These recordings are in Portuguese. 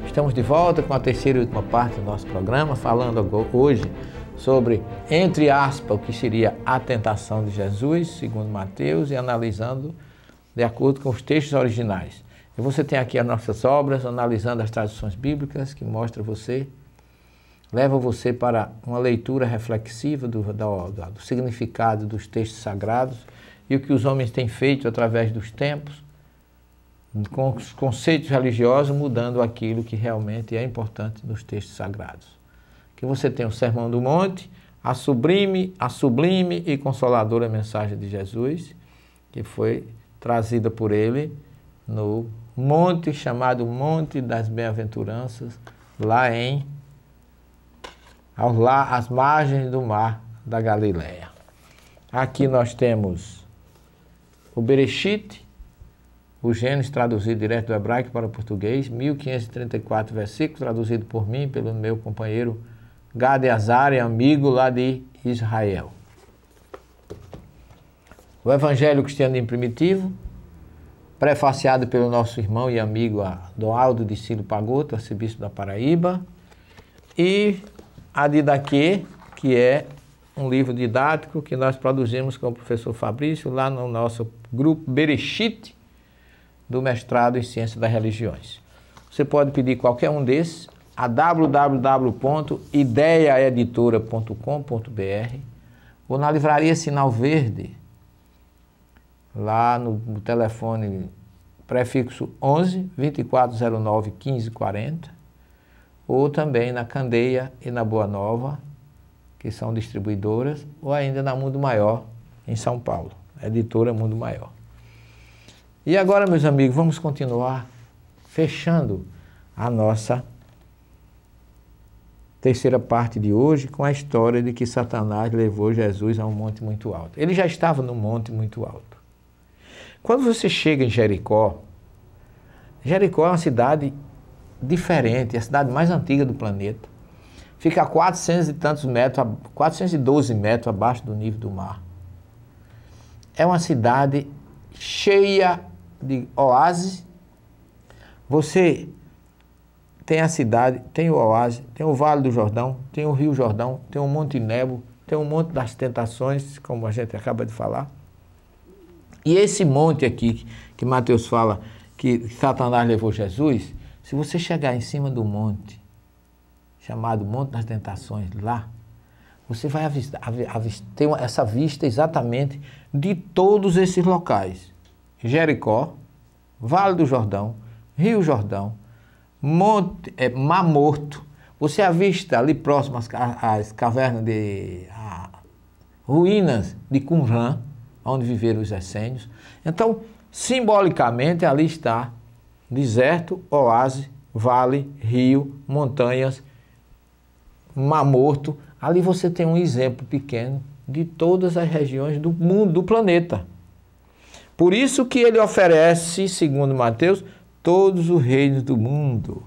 Estamos de volta com a terceira e última parte do nosso programa, falando hoje sobre, entre aspas, o que seria a tentação de Jesus, segundo Mateus, e analisando de acordo com os textos originais. E você tem aqui as nossas obras, analisando as traduções bíblicas, que mostra leva você para uma leitura reflexiva do significado dos textos sagrados e o que os homens têm feito através dos tempos, com os conceitos religiosos, mudando aquilo que realmente é importante nos textos sagrados. Que você tem o Sermão do Monte, a sublime e consoladora mensagem de Jesus, que foi trazida por ele no monte chamado Monte das Bem-aventuranças, às margens do mar da Galileia. Aqui nós temos o Bereshit, o Gênesis traduzido direto do hebraico para o português, 1534 versículos, traduzido por mim, pelo meu companheiro Gade Azari, amigo lá de Israel. O Evangelho Cristianismo Primitivo, prefaciado pelo nosso irmão e amigo Doaldo de Cílio Pagotto, arcebispo da Paraíba, e a Didaquê, que é um livro didático que nós produzimos com o professor Fabrício lá no nosso grupo Bereshit, do mestrado em Ciência das Religiões. Você pode pedir qualquer um desses a www.ideiaeditora.com.br ou na livraria Sinal Verde, lá no telefone prefixo 11 2409 1540, ou também na Candeia e na Boa Nova, que são distribuidoras, ou ainda na Mundo Maior, em São Paulo, editora Mundo Maior. E agora, meus amigos, vamos continuar fechando a nossa terceira parte de hoje com a história de que Satanás levou Jesus a um monte muito alto. Ele já estava num monte muito alto. Quando você chega em Jericó, Jericó é uma cidade diferente, é a cidade mais antiga do planeta. Fica a 412 metros abaixo do nível do mar. É uma cidade cheia de oásis. Você tem a cidade, tem o oásis, tem o Vale do Jordão, tem o Rio Jordão, tem o Monte Nebo, tem o Monte das Tentações, como a gente acaba de falar. E esse monte aqui, que Mateus fala que Satanás levou Jesus, se você chegar em cima do monte, chamado Monte das Tentações, lá, você vai ter essa vista exatamente de todos esses locais. Jericó, Vale do Jordão, Rio Jordão, Mar Morto. Você avista ali próximo às cavernas ruínas de Qumran, onde viveram os essênios. Então, simbolicamente, ali está deserto, oásis, vale, rio, montanhas, Mar Morto. Ali você tem um exemplo pequeno de todas as regiões do mundo, do planeta. Por isso que ele oferece, segundo Mateus, todos os reinos do mundo.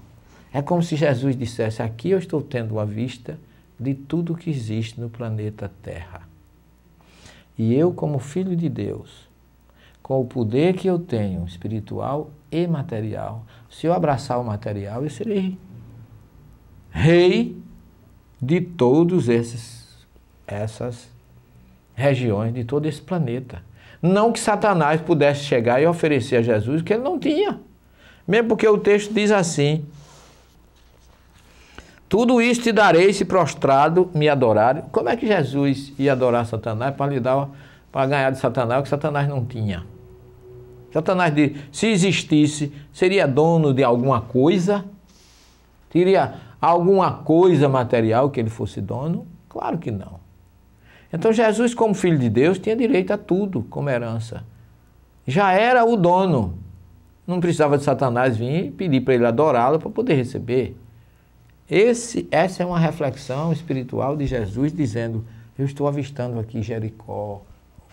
É como se Jesus dissesse: aqui eu estou tendo uma vista de tudo que existe no planeta Terra. E eu, como filho de Deus, com o poder que eu tenho, espiritual e material, se eu abraçar o material, eu serei rei de todas essas regiões, de todo esse planeta. Não que Satanás pudesse chegar e oferecer a Jesus o que ele não tinha. Mesmo porque o texto diz assim: tudo isso te darei se prostrado me adorar. Como é que Jesus ia adorar Satanás para ganhar de Satanás o que Satanás não tinha? Satanás, se existisse, seria dono de alguma coisa? Teria alguma coisa material que ele fosse dono? Claro que não. Então Jesus, como filho de Deus, tinha direito a tudo como herança. Já era o dono. Não precisava de Satanás vir e pedir para ele adorá-lo para poder receber. Essa é uma reflexão espiritual de Jesus dizendo: eu estou avistando aqui Jericó,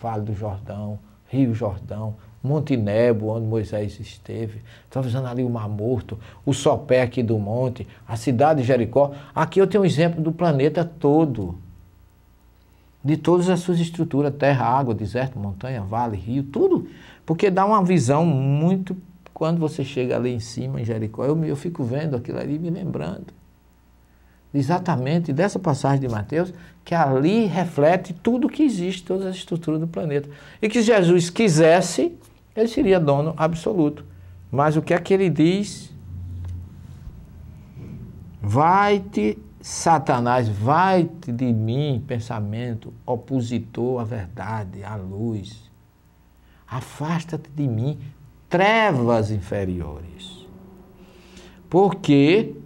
Vale do Jordão, Rio Jordão, Monte Nebo, onde Moisés esteve. Estou avisando ali o Mar Morto, o sopé aqui do monte, a cidade de Jericó. Aqui eu tenho um exemplo do planeta todo. de todas as suas estruturas, terra, água, deserto, montanha, vale, rio, tudo, porque dá uma visão muito, quando você chega ali em cima, em Jericó, eu fico vendo aquilo ali, me lembrando exatamente dessa passagem de Mateus, que ali reflete tudo que existe, todas as estruturas do planeta, e que se Jesus quisesse, ele seria dono absoluto, mas o que é que ele diz? Vai-te, Satanás, vai-te de mim, pensamento opositor à verdade, à luz. Afasta-te de mim, trevas inferiores. Porque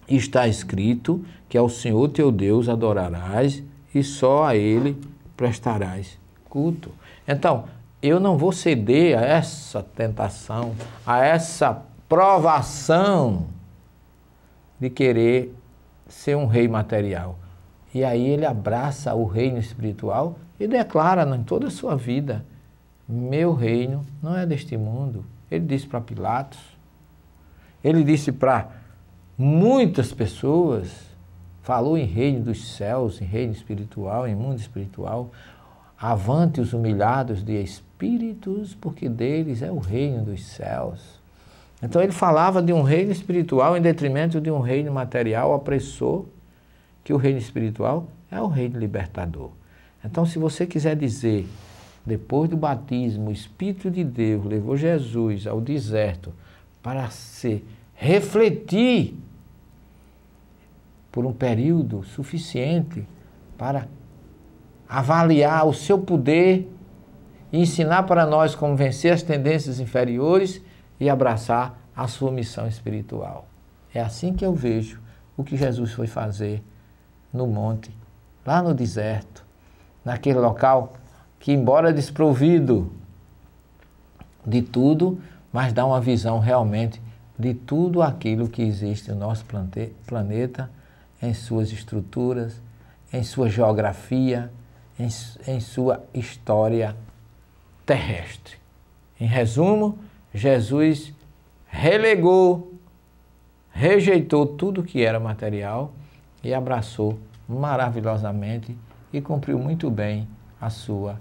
está escrito que ao Senhor teu Deus adorarás e só a Ele prestarás culto. Então, eu não vou ceder a essa tentação, a essa provação de querer ser um rei material. E aí ele abraça o reino espiritual e declara em toda a sua vida, meu reino não é deste mundo. Ele disse para Pilatos, ele disse para muitas pessoas, falou em reino dos céus, em reino espiritual, em mundo espiritual, avante os humilhados de espíritos, porque deles é o reino dos céus. Então ele falava de um reino espiritual em detrimento de um reino material opressor, que o reino espiritual é o reino libertador. Então, se você quiser dizer, depois do batismo, o Espírito de Deus levou Jesus ao deserto para se refletir por um período suficiente para avaliar o seu poder e ensinar para nós como vencer as tendências inferiores e abraçar a sua missão espiritual. É assim que eu vejo o que Jesus foi fazer no monte, lá no deserto, naquele local que, embora desprovido de tudo, mas dá uma visão realmente de tudo aquilo que existe no nosso planeta, em suas estruturas, em sua geografia, em sua história terrestre. Em resumo, Jesus rejeitou tudo que era material e abraçou maravilhosamente e cumpriu muito bem a sua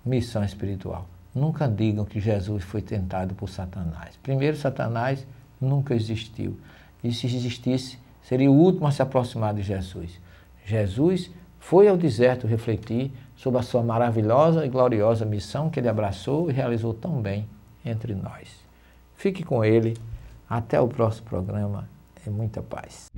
missão espiritual. Nunca digam que Jesus foi tentado por Satanás. Primeiro, Satanás nunca existiu. E se existisse, seria o último a se aproximar de Jesus. Jesus foi ao deserto refletir sobre a sua maravilhosa e gloriosa missão que ele abraçou e realizou tão bem entre nós. Fique com ele. Até o próximo programa. É muita paz.